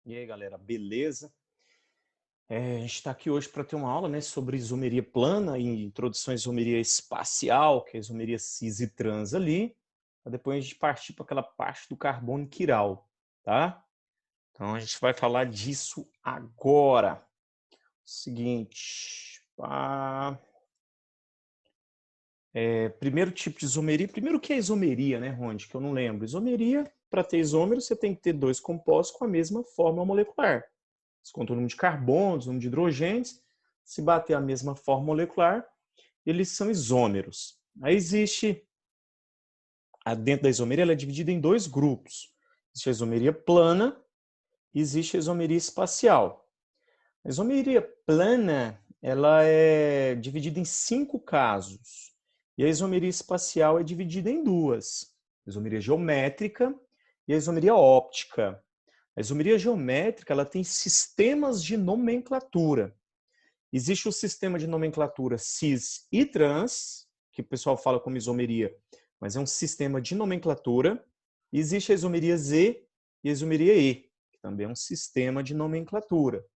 E aí, galera, beleza? A gente está aqui hoje para ter uma aula, né, sobre isomeria plana e introdução à isomeria espacial, que é a isomeria cis e trans ali, para depois a gente partir para aquela parte do carbono quiral, tá? Então a gente vai falar disso agora. Seguinte, primeiro tipo de isomeria. Primeiro, o que é isomeria, né, Ronde? Que eu não lembro. Isomeria, para ter isômero, você tem que ter dois compostos com a mesma fórmula molecular. Você conta o número de carbonos, o número de hidrogênios. Se bater a mesma fórmula molecular, eles são isômeros. Aí existe, dentro da isomeria, ela é dividida em dois grupos. Existe a isomeria plana e existe a isomeria espacial. A isomeria plana, ela é dividida em 5 casos. E a isomeria espacial é dividida em duas. A isomeria geométrica e a isomeria óptica. A isomeria geométrica, ela tem sistemas de nomenclatura. Existe o sistema de nomenclatura cis e trans, que o pessoal fala como isomeria, mas é um sistema de nomenclatura. Existe a isomeria Z e a isomeria E, que também é um sistema de nomenclatura.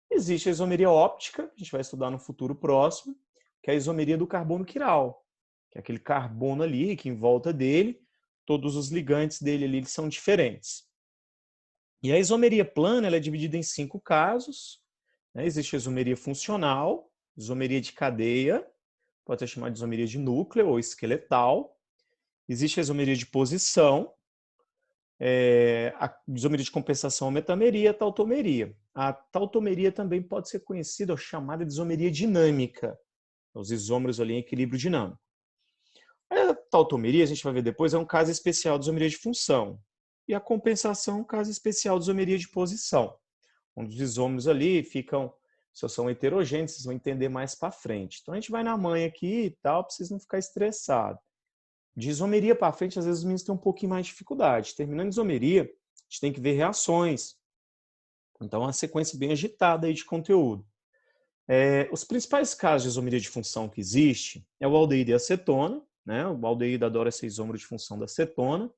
Existe a isomeria óptica, que a gente vai estudar no futuro próximo, que é a isomeria do carbono quiral, que é aquele carbono ali, que em volta dele, todos os ligantes dele ali são diferentes. E a isomeria plana ela é dividida em 5 casos. Né? Existe a isomeria funcional, isomeria de cadeia, pode ser chamada de isomeria de núcleo ou esqueletal. Existe a isomeria de posição, a isomeria de compensação, a metameria, a tautomeria. A tautomeria também pode ser conhecida ou chamada de isomeria dinâmica, os isômeros ali em equilíbrio dinâmico. A tautomeria, a gente vai ver depois, é um caso especial de isomeria de função. E a compensação é um caso especial de isomeria de posição. Onde os isômeros ali ficam, se são heterogêneos, vocês vão entender mais para frente. Então a gente vai na manha aqui e tal, para vocês não ficarem estressados. De isomeria para frente, às vezes os meninos têm um pouquinho mais de dificuldade. Terminando isomeria, a gente tem que ver reações. Então é uma sequência bem agitada aí de conteúdo. Os principais casos de isomeria de função que existe é o aldeído e a acetona, né? O aldeído adora ser isômero de função da acetona,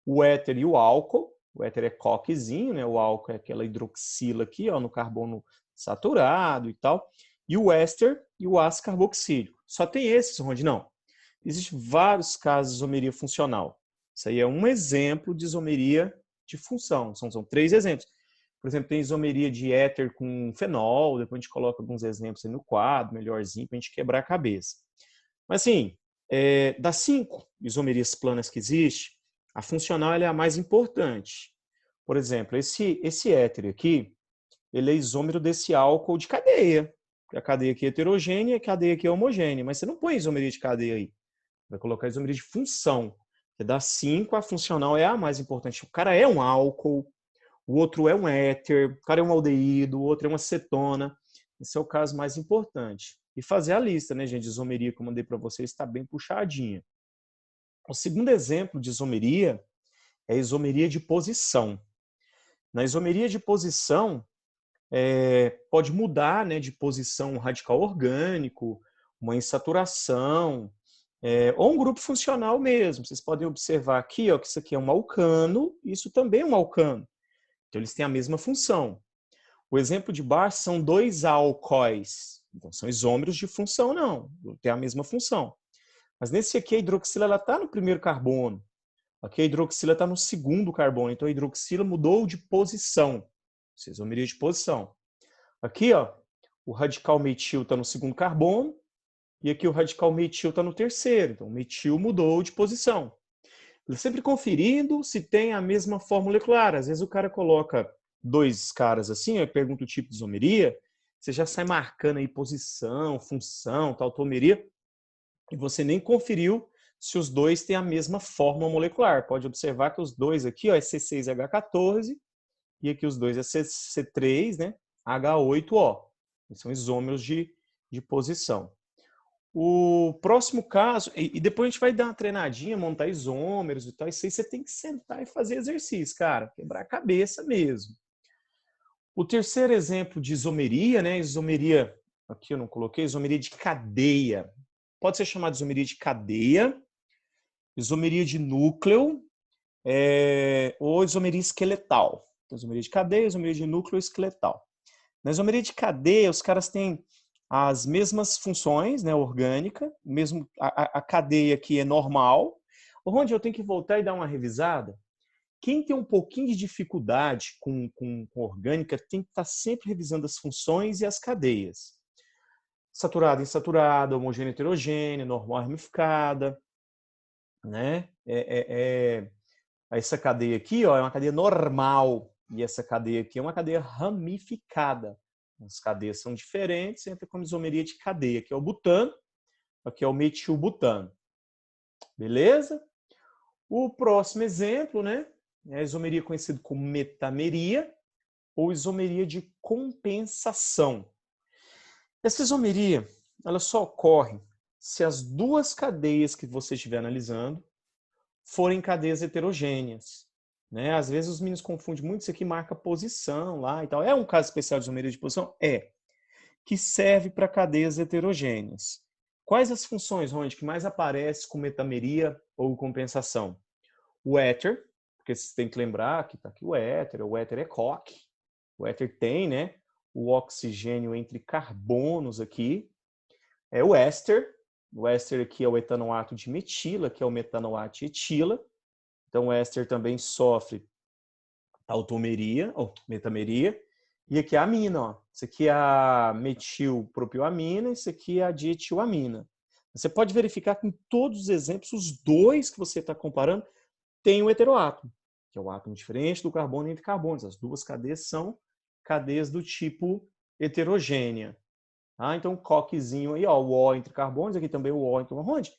o éter e o álcool. O éter é coquezinho, né? O álcool é aquela hidroxila aqui, ó, no carbono saturado e tal. E o éster e o ácido carboxílico. Só tem esses, Ronde? Não. Existem vários casos de isomeria funcional. Isso aí é um exemplo de isomeria de função. São 3 exemplos. Por exemplo, tem isomeria de éter com fenol. Depois a gente coloca alguns exemplos aí no quadro, melhorzinho, para a gente quebrar a cabeça. Mas assim, das 5 isomerias planas que existem, a funcional ela é a mais importante. Por exemplo, esse éter aqui, ele é isômero desse álcool de cadeia. A cadeia aqui é heterogênea, a cadeia aqui é homogênea. Mas você não põe isomeria de cadeia aí. Vai colocar isomeria de função. Que das 5, a funcional é a mais importante. O cara é um álcool, o outro é um éter, o cara é um aldeído, o outro é uma acetona. Esse é o caso mais importante. E fazer a lista, né, gente, de isomeria que eu mandei para vocês está bem puxadinha. O segundo exemplo de isomeria é a isomeria de posição. Na isomeria de posição, pode mudar, né, de posição um radical orgânico, uma insaturação, ou um grupo funcional mesmo. Vocês podem observar aqui, ó, que isso aqui é um alcano, e isso também é um alcano. Então, eles têm a mesma função. O exemplo de baixo são 2 álcois. Então, são isômeros de função, não. Tem a mesma função. Mas nesse aqui, a hidroxila está no primeiro carbono. Aqui a hidroxila está no segundo carbono. Então, a hidroxila mudou de posição. Isomeria de posição. Aqui, ó, o radical metil está no segundo carbono. E aqui o radical metil está no terceiro. Então, o metil mudou de posição. Sempre conferindo se tem a mesma fórmula molecular. Às vezes o cara coloca 2 caras assim, eu pergunto o tipo de isomeria, você já sai marcando aí posição, função, tautomeria, e você nem conferiu se os dois têm a mesma fórmula molecular. Pode observar que os dois aqui, ó, é C6H14 e aqui os dois é C3, né, H8O. São isômeros de posição. O próximo caso, e depois a gente vai dar uma treinadinha, montar isômeros e tal, isso aí você tem que sentar e fazer exercício, cara, quebrar a cabeça mesmo. O terceiro exemplo de isomeria, né, isomeria, aqui eu não coloquei, isomeria de cadeia. Pode ser chamada de isomeria de cadeia, isomeria de núcleo, ou isomeria esqueletal. Tem isomeria de cadeia, isomeria de núcleo esqueletal. Na isomeria de cadeia, os caras têm as mesmas funções, né, orgânica, mesmo a cadeia aqui é normal. Onde eu tenho que voltar e dar uma revisada? Quem tem um pouquinho de dificuldade com orgânica tem que estar sempre revisando as funções e as cadeias. Saturada, insaturada, homogênea, heterogênea, normal, ramificada, né? Essa cadeia aqui, ó, é uma cadeia normal e essa cadeia aqui é uma cadeia ramificada. As cadeias são diferentes, entra como isomeria de cadeia. Aqui é o butano, aqui é o metilbutano. Beleza? O próximo exemplo, né, é a isomeria conhecida como metameria ou isomeria de compensação. Essa isomeria, ela só ocorre se as duas cadeias que você estiver analisando forem cadeias heterogêneas. Né? Às vezes os meninos confundem muito, isso aqui marca posição lá e tal. É um caso especial de isomeria de posição? É. Que serve para cadeias heterogêneas. Quais as funções, Ronde, que mais aparece com metameria ou compensação? O éter, porque você tem que lembrar que está aqui o éter é coque. O éter tem, né, o oxigênio entre carbonos aqui. É o éster aqui é o etanoato de metila, que é o metanoato de etila. Então o éster também sofre tautomeria, ou metameria. E aqui é a amina, ó. Isso aqui é a metilpropioamina, isso aqui é a dietilamina. Você pode verificar que em todos os exemplos, os dois que você está comparando têm o heteroátomo, que é o átomo diferente do carbono entre carbonos. As duas cadeias são cadeias do tipo heterogênea. Então, um coquezinho aí, ó, o O entre carbonos, aqui também o O entre onde?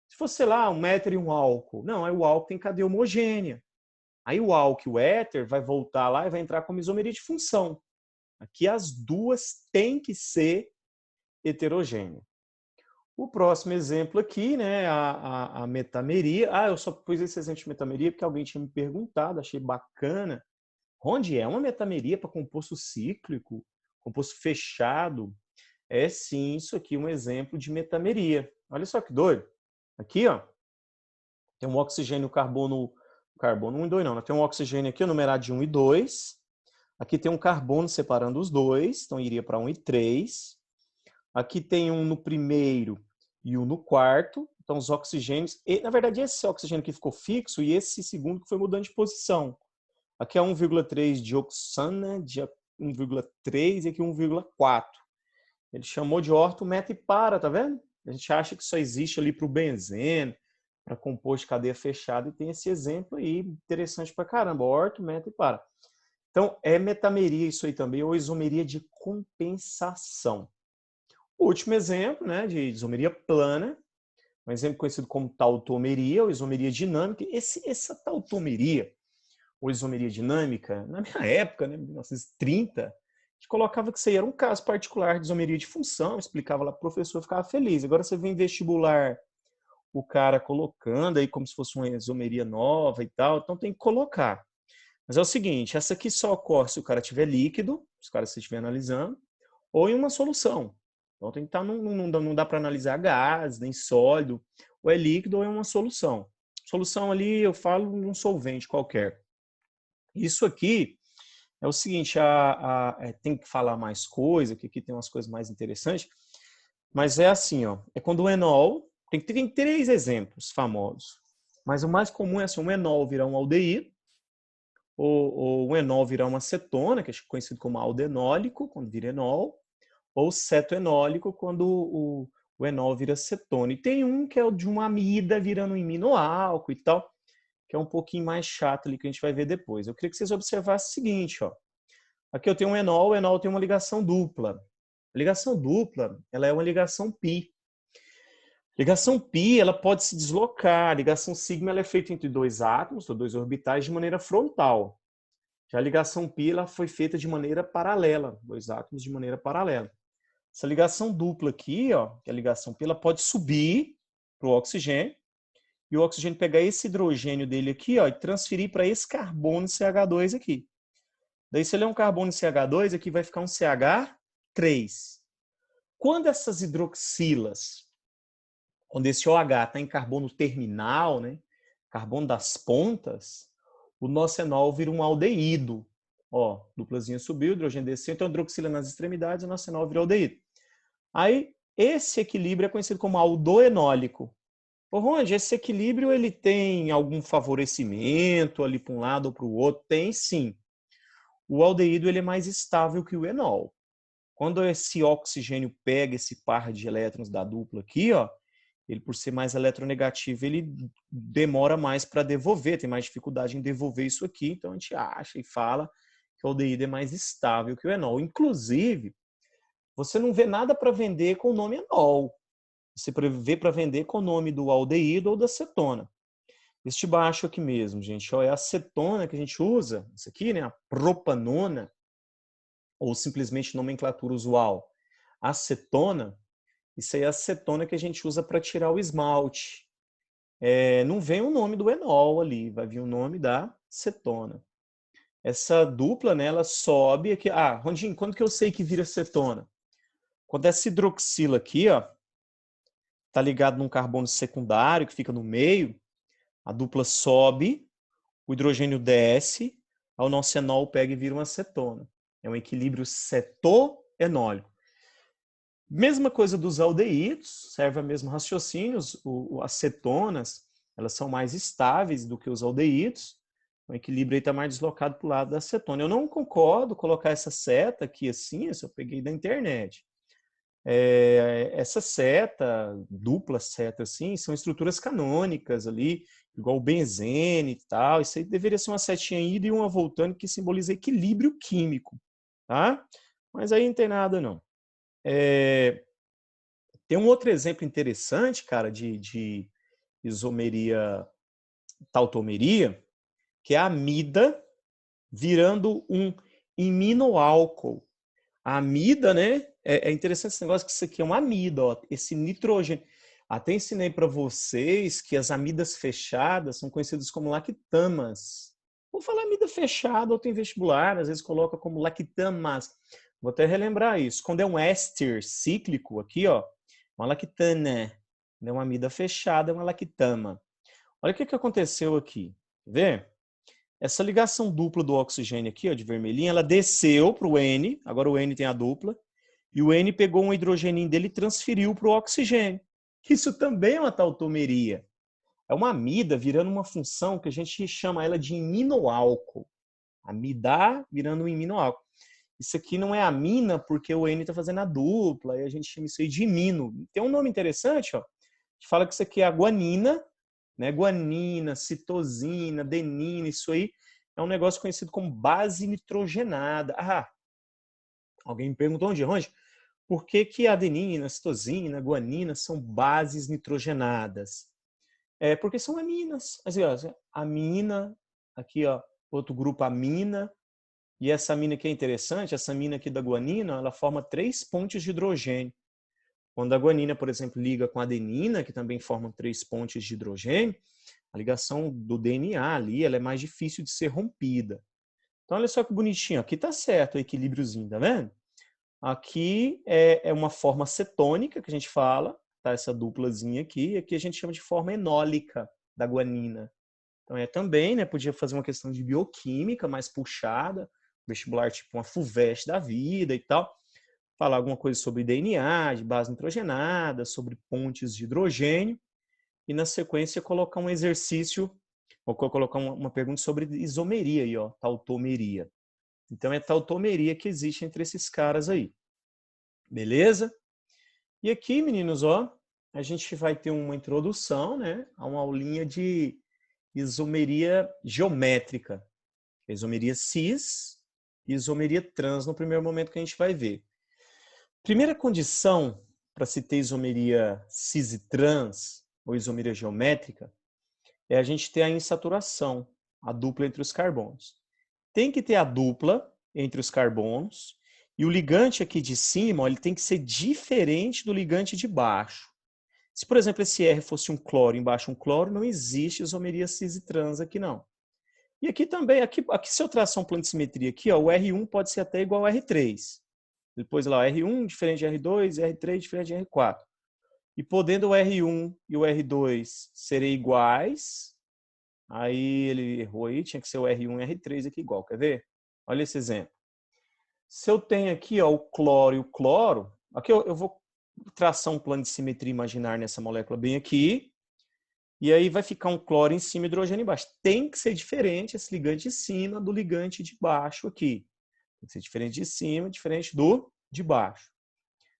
Se fosse, sei lá, um éter e um álcool. Não, aí o álcool tem cadeia homogênea. Aí o álcool e o éter vai voltar lá e vai entrar como isomeria de função. Aqui as duas têm que ser heterogêneas. O próximo exemplo aqui, né, a metameria. Eu só pus esse exemplo de metameria porque alguém tinha me perguntado, achei bacana. Onde é uma metameria para composto cíclico, composto fechado? É sim, isso aqui é um exemplo de metameria. Olha só que doido. Aqui, ó, tem um oxigênio carbono 1 e 2 não, tem um oxigênio aqui, numerado de 1 e 2. Aqui tem um carbono separando os dois, então iria para 1 e 3. Aqui tem um no primeiro e um no quarto, então os oxigênios. Na verdade, esse oxigênio aqui ficou fixo e esse segundo que foi mudando de posição. Aqui é 1,3 dioxana, de 1,3 e aqui 1,4. Ele chamou de orto, meta e para, tá vendo? A gente acha que só existe ali para o benzeno, para composto de cadeia fechada, e tem esse exemplo aí interessante pra caramba, orto, meta e para. Então, é metameria isso aí também, ou isomeria de compensação. O último exemplo, né, de isomeria plana, um exemplo conhecido como tautomeria ou isomeria dinâmica. Essa tautomeria ou isomeria dinâmica, na minha época, né, 1930, a gente colocava que isso aí era um caso particular de isomeria de função, explicava lá para o professor, ficava feliz. Agora você vê em vestibular o cara colocando aí como se fosse uma isomeria nova e tal, então tem que colocar. Mas é o seguinte, essa aqui só ocorre se o cara tiver líquido, se o cara estiver analisando, ou em uma solução. Então tem que estar, não dá para analisar gás, nem sólido, ou é líquido ou é uma solução. Solução ali, eu falo um solvente qualquer. Isso aqui é o seguinte, tem que falar mais coisa, que aqui tem umas coisas mais interessantes, mas é assim, ó, é quando o enol, tem 3 exemplos famosos, mas o mais comum é assim, um enol virar um aldeído, ou o enol virar uma cetona, que é conhecido como aldenólico, quando vira enol, ou cetoenólico, quando o enol vira cetona. E tem um que é o de uma amida virando um iminoálcool e tal, que é um pouquinho mais chato ali, que a gente vai ver depois. Eu queria que vocês observassem o seguinte, ó. Aqui eu tenho um enol, o enol tem uma ligação dupla. A ligação dupla, ela é uma ligação pi. Ligação pi, ela pode se deslocar. A ligação sigma, ela é feita entre 2 átomos, ou 2 orbitais, de maneira frontal. Já a ligação pi, ela foi feita de maneira paralela, 2 átomos de maneira paralela. Essa ligação dupla aqui, ó, que é a ligação pi, ela pode subir para o oxigênio, e o oxigênio pegar esse hidrogênio dele aqui, ó, e transferir para esse carbono CH2 aqui. Daí, se ele é um carbono CH2, aqui vai ficar um CH3. Quando essas hidroxilas, quando esse OH está em carbono terminal, né, carbono das pontas, o nosso enol vira um aldeído. Ó, duplazinha subiu, hidrogênio desceu, então hidroxila nas extremidades, o nosso fenol virou aldeído. Aí, esse equilíbrio é conhecido como aldoenólico. Ô, Ronde, esse equilíbrio ele tem algum favorecimento ali para um lado ou para o outro? Tem sim. O aldeído ele é mais estável que o enol. Quando esse oxigênio pega esse par de elétrons da dupla aqui, ó, ele por ser mais eletronegativo, ele demora mais para devolver, tem mais dificuldade em devolver isso aqui, então a gente acha e fala que o aldeído é mais estável que o enol. Inclusive, você não vê nada para vender com o nome enol. Você vê para vender com o nome do aldeído ou da cetona. Este baixo aqui mesmo, gente, ó, é a acetona que a gente usa, isso aqui, né, a propanona, ou simplesmente nomenclatura usual, acetona. Isso aí é a acetona que a gente usa para tirar o esmalte. Não vem o nome do enol ali, vai vir o nome da cetona. Essa dupla, né, ela sobe aqui. Ah, Rondinho, quando que eu sei que vira cetona? Quando essa hidroxila aqui, ó, tá ligado num carbono secundário que fica no meio, a dupla sobe, o hidrogênio desce, aí o nosso enol pega e vira uma cetona. É um equilíbrio cetoenólico. Mesma coisa dos aldeídos, serve o mesmo raciocínio. As cetonas, elas são mais estáveis do que os aldeídos. O equilíbrio está mais deslocado para o lado da cetona. Eu não concordo colocar essa seta aqui assim, essa eu peguei da internet. Essa seta, dupla seta assim, são estruturas canônicas ali, igual o benzene e tal. Isso aí deveria ser uma setinha ida e uma voltando que simboliza equilíbrio químico, tá? Mas aí não tem nada não. Tem um outro exemplo interessante, cara, de isomeria, tautomeria, que é a amida virando um iminoálcool. A amida, né? É interessante esse negócio que isso aqui é uma amida, ó, esse nitrogênio. Até ensinei para vocês que as amidas fechadas são conhecidas como lactamas. Vou falar amida fechada ou tem vestibular, às vezes coloca como lactamas. Vou até relembrar isso. Quando é um éster cíclico aqui, ó, uma lactana, né? Uma amida fechada é uma lactama. Olha o que aconteceu aqui. Vê? Essa ligação dupla do oxigênio aqui, ó, de vermelhinho, ela desceu para o N, agora o N tem a dupla, e o N pegou um hidrogeninho dele e transferiu para o oxigênio. Isso também é uma tautomeria. É uma amida virando uma função que a gente chama ela de iminoálcool. Amida virando um iminoálcool. Isso aqui não é amina porque o N está fazendo a dupla, e a gente chama isso aí de imino. Tem um nome interessante, ó. A gente fala que isso aqui é a guanina, né? Guanina, citosina, adenina, isso aí é um negócio conhecido como base nitrogenada. Ah, alguém me perguntou onde? Por que que adenina, citosina, guanina são bases nitrogenadas? Porque são aminas. Assim, ó, amina, aqui ó, outro grupo amina, e essa amina aqui é interessante, essa amina aqui da guanina, ela forma 3 pontes de hidrogênio. Quando a guanina, por exemplo, liga com a adenina, que também formam 3 pontes de hidrogênio, a ligação do DNA ali, ela é mais difícil de ser rompida. Então, olha só que bonitinho. Aqui tá certo o equilíbriozinho, tá vendo? Aqui é uma forma cetônica que a gente fala, tá? Essa duplazinha aqui, e aqui a gente chama de forma enólica da guanina. Então, também, né? Podia fazer uma questão de bioquímica mais puxada, vestibular tipo uma FUVEST da vida e tal. Falar alguma coisa sobre DNA, de base nitrogenada, sobre pontes de hidrogênio. E na sequência colocar um exercício, ou colocar uma pergunta sobre isomeria aí, ó, tautomeria. Então é tautomeria que existe entre esses caras aí. Beleza? E aqui, meninos, ó, a gente vai ter uma introdução, né, a uma aulinha de isomeria geométrica. Isomeria cis e isomeria trans no primeiro momento que a gente vai ver. Primeira condição para se ter isomeria cis e trans, ou isomeria geométrica, é a gente ter a insaturação, a dupla entre os carbonos. Tem que ter a dupla entre os carbonos e o ligante aqui de cima, ó, ele tem que ser diferente do ligante de baixo. Se, por exemplo, esse R fosse um cloro, embaixo um cloro, não existe isomeria cis e trans aqui não. E aqui também, aqui se eu traçar um plano de simetria aqui, ó, o R1 pode ser até igual ao R3. Depois lá, o R1 diferente de R2, R3 diferente de R4. E podendo o R1 e o R2 serem iguais, aí ele errou aí, tinha que ser o R1 e R3 aqui igual, quer ver? Olha esse exemplo. Se eu tenho aqui ó, o cloro e o cloro, aqui eu vou traçar um plano de simetria imaginária nessa molécula bem aqui, e aí vai ficar um cloro em cima e hidrogênio embaixo. Tem que ser diferente esse ligante de cima do ligante de baixo aqui. Tem que ser diferente de cima, diferente do de baixo.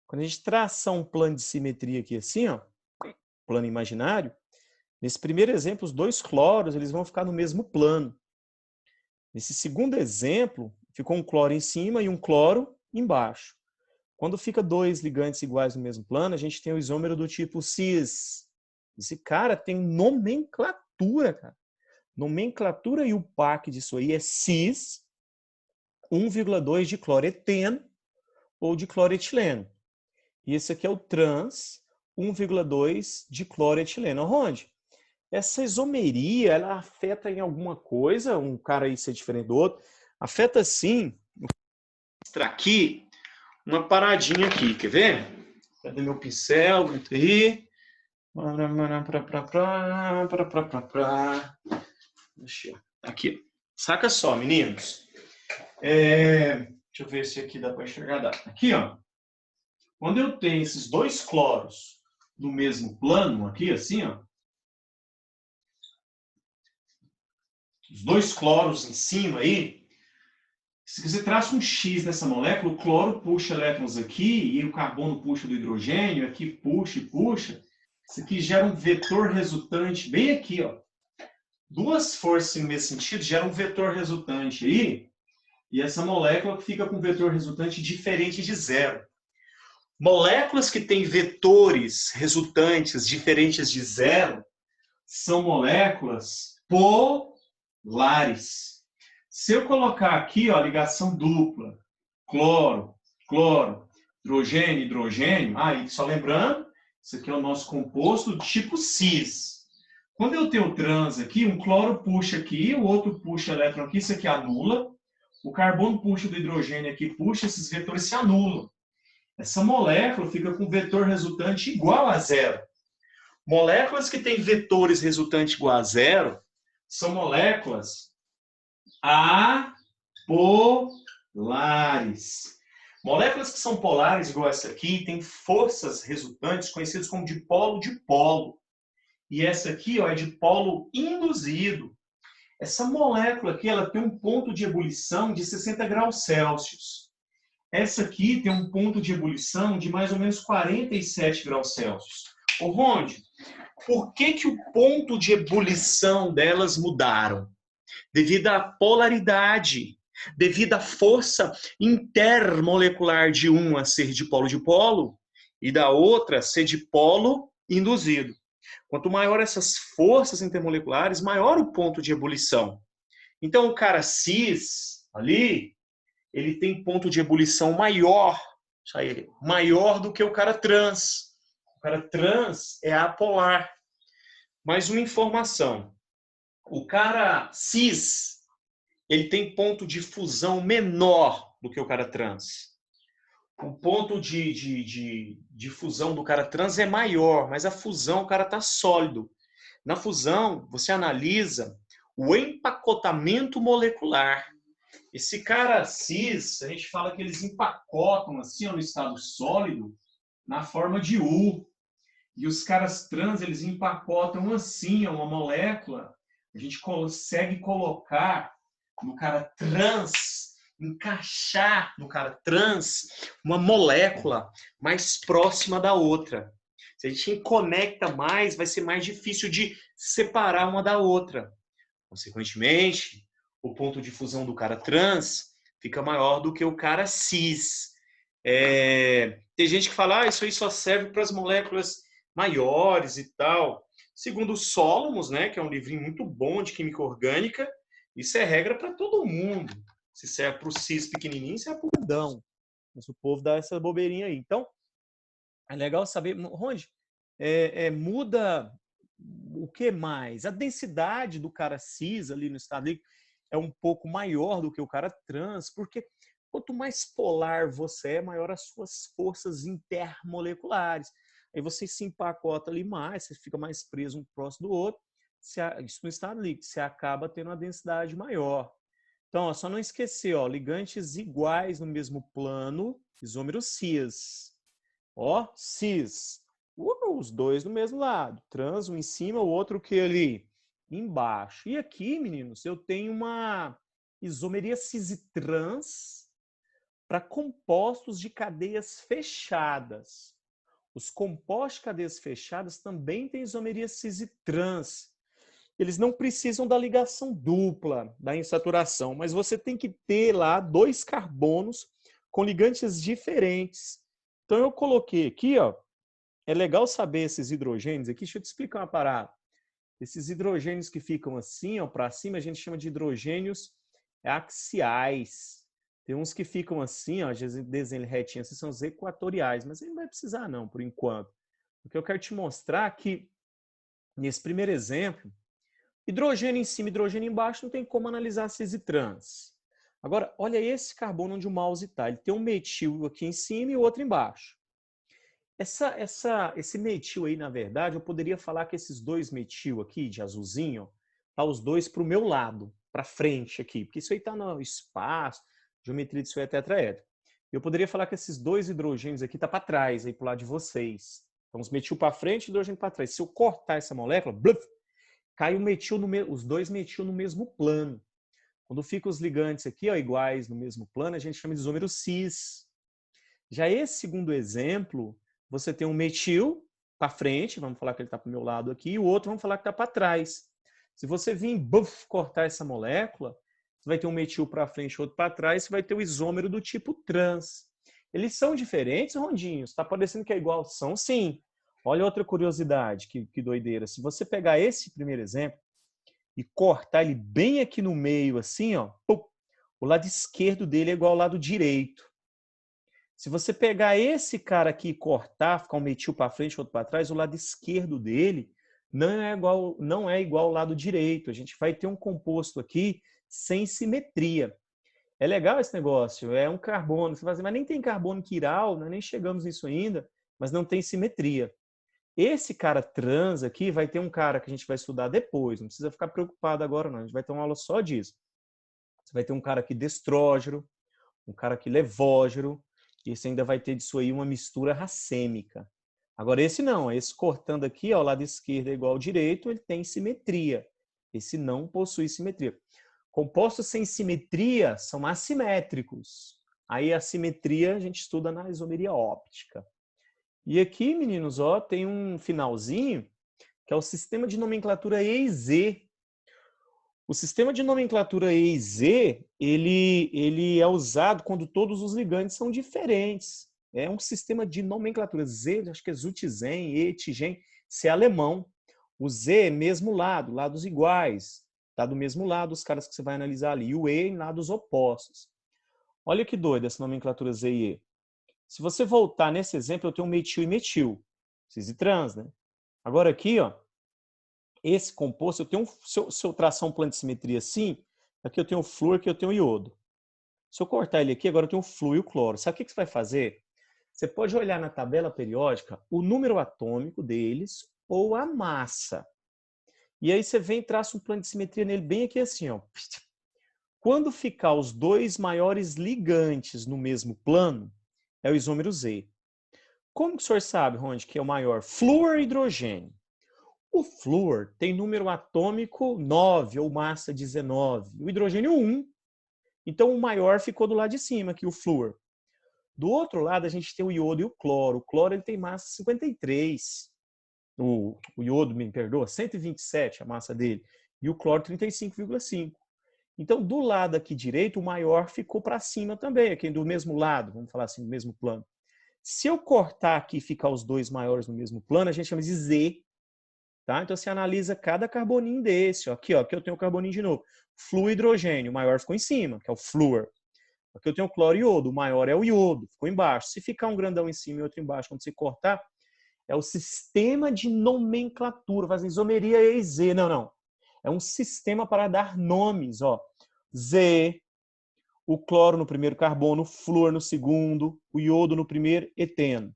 Quando a gente traçar um plano de simetria aqui assim, ó, plano imaginário, nesse primeiro exemplo, os dois cloros eles vão ficar no mesmo plano. Nesse segundo exemplo, ficou um cloro em cima e um cloro embaixo. Quando fica dois ligantes iguais no mesmo plano, a gente tem o isômero do tipo cis. Esse cara tem nomenclatura, cara. Nomenclatura e o PAC disso aí é cis 1,2 de cloreteno ou de cloretileno. E esse aqui é o trans 1,2 de cloretileno. Ronde, essa isomeria, ela afeta em alguma coisa? Um cara aí ser diferente do outro? Afeta sim. Vou mostrar aqui uma paradinha aqui, quer ver? Cadê meu pincel? Entra aí. Aqui. Saca só, meninos. Deixa eu ver se aqui dá para enxergar. Aqui, ó. Quando eu tenho esses dois cloros no mesmo plano, aqui, assim, ó. Os dois cloros em cima aí. Se você traça um X nessa molécula, o cloro puxa elétrons aqui e o carbono puxa do hidrogênio, aqui puxa e puxa. Isso aqui gera um vetor resultante bem aqui, ó. Duas forças no mesmo sentido geram um vetor resultante aí, e essa molécula fica com um vetor resultante diferente de zero. Moléculas que têm vetores resultantes diferentes de zero são moléculas polares. Se eu colocar aqui, ó, ligação dupla, cloro, cloro, hidrogênio, hidrogênio, aí só lembrando, isso aqui é o nosso composto do tipo cis. Quando eu tenho trans aqui, um cloro puxa aqui, o outro puxa elétron aqui, isso aqui anula. O carbono puxa do hidrogênio aqui, puxa, esses vetores se anulam. Essa molécula fica com vetor resultante igual a zero. Moléculas que têm vetores resultantes igual a zero são moléculas apolares. Moléculas que são polares, igual essa aqui, têm forças resultantes conhecidas como dipolo-dipolo. E essa aqui ó, é de polo induzido. Essa molécula aqui ela tem um ponto de ebulição de 60 graus Celsius. Essa aqui tem um ponto de ebulição de mais ou menos 47 graus Celsius. Ô, Ronde, por que o ponto de ebulição delas mudaram? Devido à polaridade, devido à força intermolecular de uma ser de polo e da outra ser de polo induzido. Quanto maior essas forças intermoleculares, maior o ponto de ebulição. Então, o cara cis, ali, ele tem ponto de ebulição maior, maior do que o cara trans. O cara trans é apolar. Mais uma informação. O cara cis, ele tem ponto de fusão menor do que o cara trans. O ponto de fusão do cara trans é maior, mas a fusão, o cara está sólido. Na fusão, você analisa o empacotamento molecular. Esse cara cis, a gente fala que eles empacotam assim, ó, no estado sólido, na forma de U. E os caras trans, eles empacotam assim, ó, uma molécula. A gente consegue colocar no cara trans, encaixar no cara trans uma molécula mais próxima da outra. Se a gente conecta mais, vai ser mais difícil de separar uma da outra. Consequentemente, o ponto de fusão do cara trans fica maior do que o cara cis. Tem gente que fala, isso aí só serve para as moléculas maiores e tal. Segundo o Solomons, né, que é um livrinho muito bom de química orgânica, isso é regra para todo mundo. Se serve para o cis pequenininho, serve para o grandão. Mas o povo dá essa bobeirinha aí. Então, é legal saber, Ronde, muda o que mais? A densidade do cara cis ali no estado líquido é um pouco maior do que o cara trans, porque quanto mais polar você é, maior as suas forças intermoleculares. Aí você se empacota ali mais, você fica mais preso um próximo do outro. Isso no estado líquido, você acaba tendo uma densidade maior. Então, ó, só não esquecer, ó, ligantes iguais no mesmo plano, isômero cis. Ó, cis. Os dois no mesmo lado. Trans, um em cima, o outro que ali embaixo. E aqui, meninos, eu tenho uma isomeria cis e trans para compostos de cadeias fechadas. Os compostos de cadeias fechadas também têm isomeria cis e trans. Eles não precisam da ligação dupla, da insaturação, mas você tem que ter lá 2 carbonos com ligantes diferentes. Então eu coloquei aqui, ó, é legal saber esses hidrogênios aqui, deixa eu te explicar uma parada. Esses hidrogênios que ficam assim, ó, para cima, a gente chama de hidrogênios axiais. Tem uns que ficam assim, ó, desenho retinho, esses são os equatoriais, mas ele não vai precisar não, por enquanto. Porque eu quero te mostrar que, nesse primeiro exemplo, hidrogênio em cima, hidrogênio embaixo, não tem como analisar cis e trans. Agora, olha esse carbono onde o mouse está. Ele tem um metil aqui em cima e o outro embaixo. Esse metil aí, na verdade, eu poderia falar que esses dois metil aqui, de azulzinho, tá os dois para o meu lado, para frente aqui, porque isso aí está no espaço, geometria disso aí é tetraedro. Eu poderia falar que esses dois hidrogênios aqui tá para trás, aí para o lado de vocês. Então, os metil para frente e hidrogênio para trás. Se eu cortar essa molécula, bluf, cai o metil os dois metil no mesmo plano. Quando ficam os ligantes aqui, ó, iguais no mesmo plano, a gente chama de isômero cis. Já esse segundo exemplo, você tem um metil para frente, vamos falar que ele está para o meu lado aqui, e o outro vamos falar que está para trás. Se você vir cortar essa molécula, você vai ter um metil para frente e outro para trás, você vai ter o isômero do tipo trans. Eles são diferentes, Rondinhos? Está parecendo que é igual? São sim. Olha outra curiosidade, que doideira. Se você pegar esse primeiro exemplo e cortar ele bem aqui no meio, assim, ó, pum, o lado esquerdo dele é igual ao lado direito. Se você pegar esse cara aqui e cortar, ficar um metil para frente, outro para trás, o lado esquerdo dele não é igual ao lado direito. A gente vai ter um composto aqui sem simetria. É legal esse negócio, é um carbono. Você vai dizer, mas nem tem carbono quiral, né? Nem chegamos nisso ainda, mas não tem simetria. Esse cara trans aqui vai ter um cara que a gente vai estudar depois, não precisa ficar preocupado agora não, a gente vai ter uma aula só disso. Você vai ter um cara aqui destrógero, um cara aqui levógero, e esse ainda vai ter disso aí uma mistura racêmica. Agora esse não, esse cortando aqui, ó, o lado esquerdo é igual ao direito, ele tem simetria. Esse não possui simetria. Compostos sem simetria são assimétricos. Aí a simetria a gente estuda na isomeria óptica. E aqui, meninos, ó, tem um finalzinho, que é o sistema de nomenclatura E e Z. O sistema de nomenclatura E e Z, ele é usado quando todos os ligantes são diferentes. É um sistema de nomenclatura. Z, acho que é Zutizen, E, Tigen, C é alemão. O Z é mesmo lado, lados iguais. Está do mesmo lado os caras que você vai analisar ali. E o E em lados opostos. Olha que doido essa nomenclatura Z e E. Se você voltar nesse exemplo, eu tenho metil e metil. Cis e trans, né? Agora aqui, ó, esse composto, eu tenho se eu traçar um plano de simetria assim, aqui eu tenho o flúor, aqui eu tenho o iodo. Se eu cortar ele aqui, agora eu tenho o flúor e o cloro. Sabe o que você vai fazer? Você pode olhar na tabela periódica o número atômico deles ou a massa. E aí você vem e traça um plano de simetria nele bem aqui assim, ó. Quando ficar os dois maiores ligantes no mesmo plano, é o isômero Z. Como que o senhor sabe, Ronde, que é o maior? Flúor e hidrogênio. O flúor tem número atômico 9 ou massa 19. O hidrogênio 1. Então o maior ficou do lado de cima, aqui o flúor. Do outro lado a gente tem o iodo e o cloro. O cloro ele tem massa 53. O iodo, me perdoa, 127 a massa dele. E o cloro 35,5. Então do lado aqui direito o maior ficou para cima também, aqui do mesmo lado, vamos falar assim, do mesmo plano. Se eu cortar aqui e ficar os dois maiores no mesmo plano, a gente chama de Z. Tá? Então você analisa cada carboninho desse. Ó. Aqui eu tenho o carboninho de novo. Flúor e hidrogênio, o maior ficou em cima, que é o flúor. Aqui eu tenho o cloro e iodo, o maior é o iodo, ficou embaixo. Se ficar um grandão em cima e outro embaixo, quando você cortar, é o sistema de nomenclatura, faz isomeria E e Z. Não, não. É um sistema para dar nomes. Ó. Z, o cloro no primeiro carbono, o flúor no segundo, o iodo no primeiro, eteno.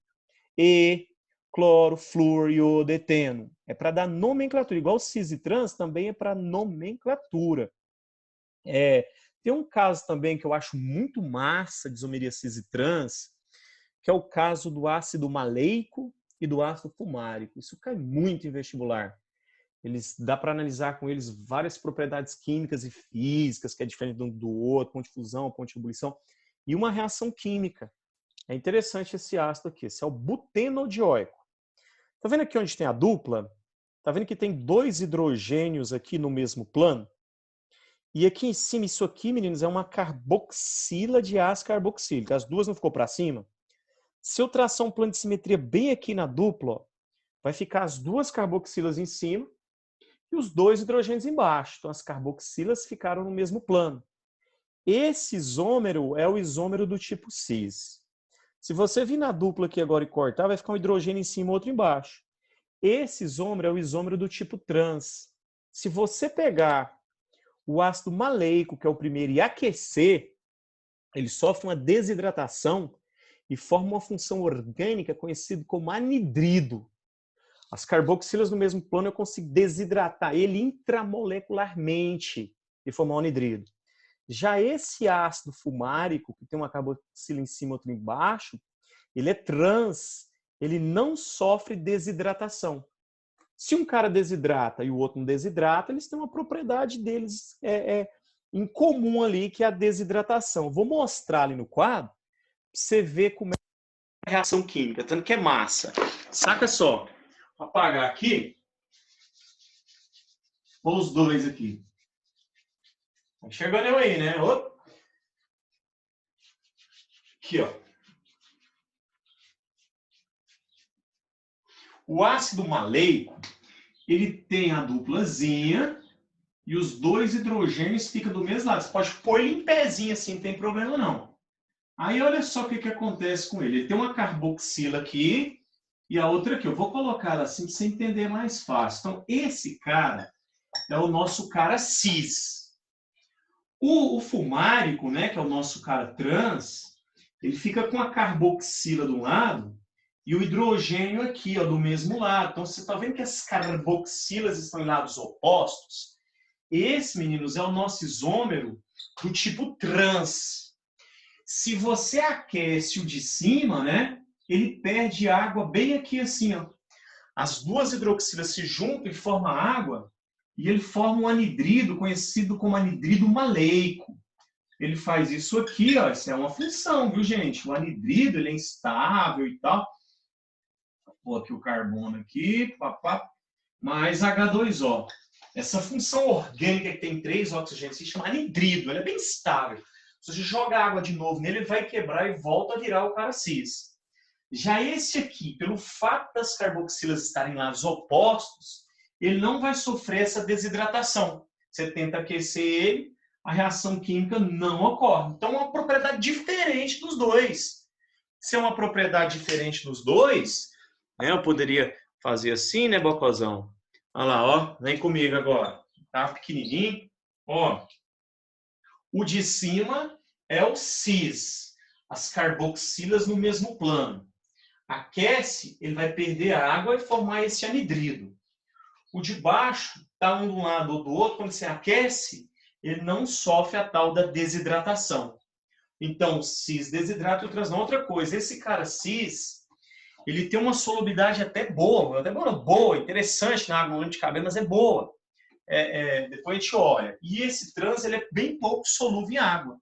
E, cloro, flúor, iodo, eteno. É para dar nomenclatura. Igual cis e trans, também é para nomenclatura. Tem um caso também que eu acho muito massa de isomeria cis e trans, que é o caso do ácido maleico e do ácido fumárico. Isso cai muito em vestibular. Dá para analisar com eles várias propriedades químicas e físicas, que é diferente um do outro, ponto de fusão, ponto de ebulição, e uma reação química. É interessante esse ácido aqui, esse é o butenodioico. Tá vendo aqui onde tem a dupla? Tá vendo que tem 2 hidrogênios aqui no mesmo plano? E aqui em cima, isso aqui, meninos, é uma carboxila de ácido carboxílico. As duas não ficou para cima? Se eu traçar um plano de simetria bem aqui na dupla, ó, vai ficar as 2 carboxilas em cima e os 2 hidrogênios embaixo. Então, as carboxilas ficaram no mesmo plano. Esse isômero é o isômero do tipo cis. Se você vir na dupla aqui agora e cortar, vai ficar um hidrogênio em cima e outro embaixo. Esse isômero é o isômero do tipo trans. Se você pegar o ácido maleico, que é o primeiro, e aquecer, ele sofre uma desidratação e forma uma função orgânica conhecida como anidrido. As carboxilas no mesmo plano eu consigo desidratar ele intramolecularmente e formar um anidrido. Já esse ácido fumárico, que tem uma carboxila em cima e outra embaixo, ele é trans, ele não sofre desidratação. Se um cara desidrata e o outro não desidrata, eles têm uma propriedade deles em comum ali, que é a desidratação. Vou mostrar ali no quadro, para você ver como é a reação química, tanto que é massa. Saca só, vou apagar aqui, vou os 2 aqui. Tá enxergando eu aí, né? Opa. Aqui, ó. O ácido maleico, ele tem a duplazinha e os 2 hidrogênios ficam do mesmo lado. Você pode pôr ele em pezinho assim, não tem problema não. Aí olha só o que acontece com ele. Ele tem uma carboxila aqui e a outra aqui. Eu vou colocar ela assim para você entender mais fácil. Então, esse cara é o nosso cara cis. O fumárico, né, que é o nosso cara trans, ele fica com a carboxila de um lado e o hidrogênio aqui, ó, do mesmo lado. Então, você está vendo que as carboxilas estão em lados opostos? Esse, meninos, é o nosso isômero do tipo trans. Se você aquece o de cima, né, ele perde água bem aqui assim, ó. As 2 hidroxilas se juntam e formam água e ele forma um anidrido conhecido como anidrido maleico. Ele faz isso aqui, ó, isso é uma função, viu, gente? O anidrido, ele é instável e tal. Vou aqui o carbono aqui, papá, mais H2O. Essa função orgânica que tem 3 oxigênios se chama anidrido, ele é bem estável. Se você joga água de novo nele, ele vai quebrar e volta a virar o cara cis. Já esse aqui, pelo fato das carboxilas estarem em lados opostos, ele não vai sofrer essa desidratação. Você tenta aquecer ele, a reação química não ocorre. Então, é uma propriedade diferente dos dois. Se é uma propriedade diferente dos dois, né, eu poderia fazer assim, né, Bocozão? Olha lá, ó, vem comigo agora. Tá pequenininho. Ó, o de cima é o cis, as carboxilas no mesmo plano. Aquece, ele vai perder a água e formar esse anidrido. O de baixo está um de um lado ou do outro, quando você aquece, ele não sofre a tal da desidratação. Então, cis desidrata e outras não. Outra coisa, esse cara cis, ele tem uma solubilidade até boa, interessante na água de cabelo, mas é boa. Depois a gente olha. E esse trans, ele é bem pouco solúvel em água.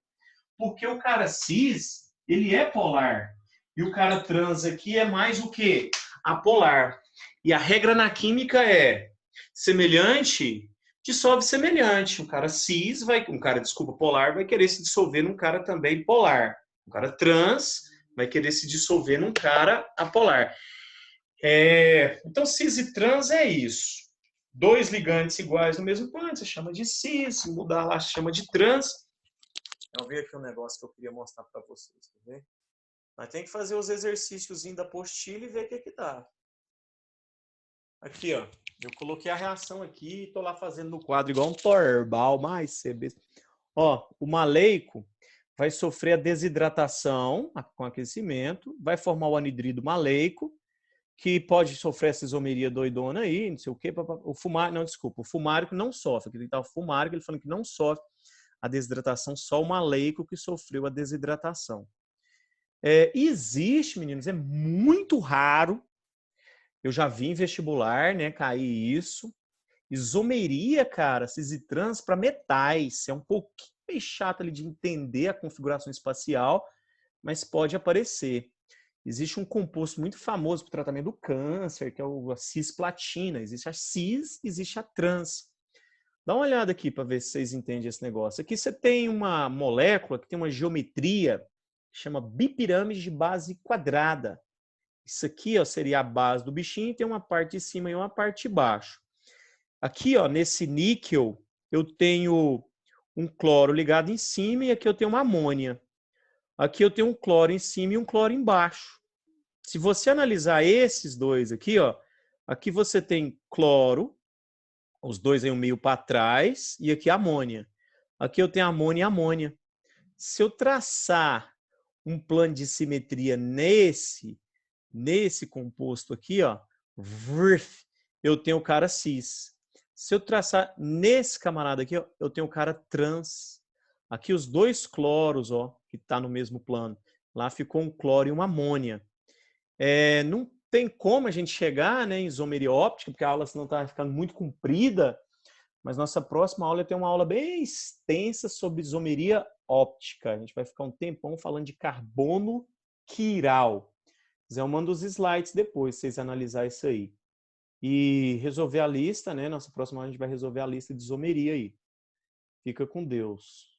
Porque o cara cis, ele é polar. E o cara trans aqui é mais o quê? Apolar. E a regra na química é semelhante dissolve semelhante. Um cara cis polar vai querer se dissolver num cara também polar. Um cara trans vai querer se dissolver num cara apolar. Então, cis e trans é isso. 2 ligantes iguais no mesmo plano, você chama de cis, mudar lá, chama de trans. Eu vi aqui um negócio que eu queria mostrar para vocês, tá vendo? Mas tem que fazer os exercícios da apostila e ver o que dá. Aqui, ó. Eu coloquei a reação aqui e tô lá fazendo no quadro igual um torbal, mais CB. Ó, o maleico vai sofrer a desidratação com aquecimento, vai formar o anidrido maleico, que pode sofrer essa isomeria doidona aí, não sei o quê. O fumárico não sofre. Aqui tá o fumárico, ele falando que não sofre a desidratação, só o maleico que sofreu a desidratação. Existe, meninos, é muito raro, eu já vi em vestibular, né, cair isso. Isomeria, cara, cis e trans para metais. É um pouquinho meio chato ali de entender a configuração espacial, mas pode aparecer. Existe um composto muito famoso para o tratamento do câncer, que é a cisplatina. Existe a cis, existe a trans. Dá uma olhada aqui para ver se vocês entendem esse negócio. Aqui você tem uma molécula que tem uma geometria que chama bipirâmide de base quadrada. Isso aqui, ó, seria a base do bichinho, tem uma parte de cima e uma parte de baixo. Aqui, ó, nesse níquel, eu tenho um cloro ligado em cima e aqui eu tenho uma amônia. Aqui eu tenho um cloro em cima e um cloro embaixo. Se você analisar esses dois aqui, ó, aqui você tem cloro, os dois aí um meio para trás, e aqui amônia. Aqui eu tenho amônia e amônia. Se eu traçar um plano de simetria nesse composto aqui, ó, eu tenho o cara cis. Se eu traçar nesse camarada aqui, ó, eu tenho o cara trans. Aqui os dois cloros, ó, que está no mesmo plano. Lá ficou um cloro e uma amônia. Não tem como a gente chegar, né, em isomeria óptica, porque a aula senão está ficando muito comprida, mas nossa próxima aula tem uma aula bem extensa sobre isomeria óptica. A gente vai ficar um tempão falando de carbono quiral. Eu mando os slides depois, vocês analisarem isso aí. E resolver a lista, né? Nossa próxima aula a gente vai resolver a lista de isomeria aí. Fica com Deus.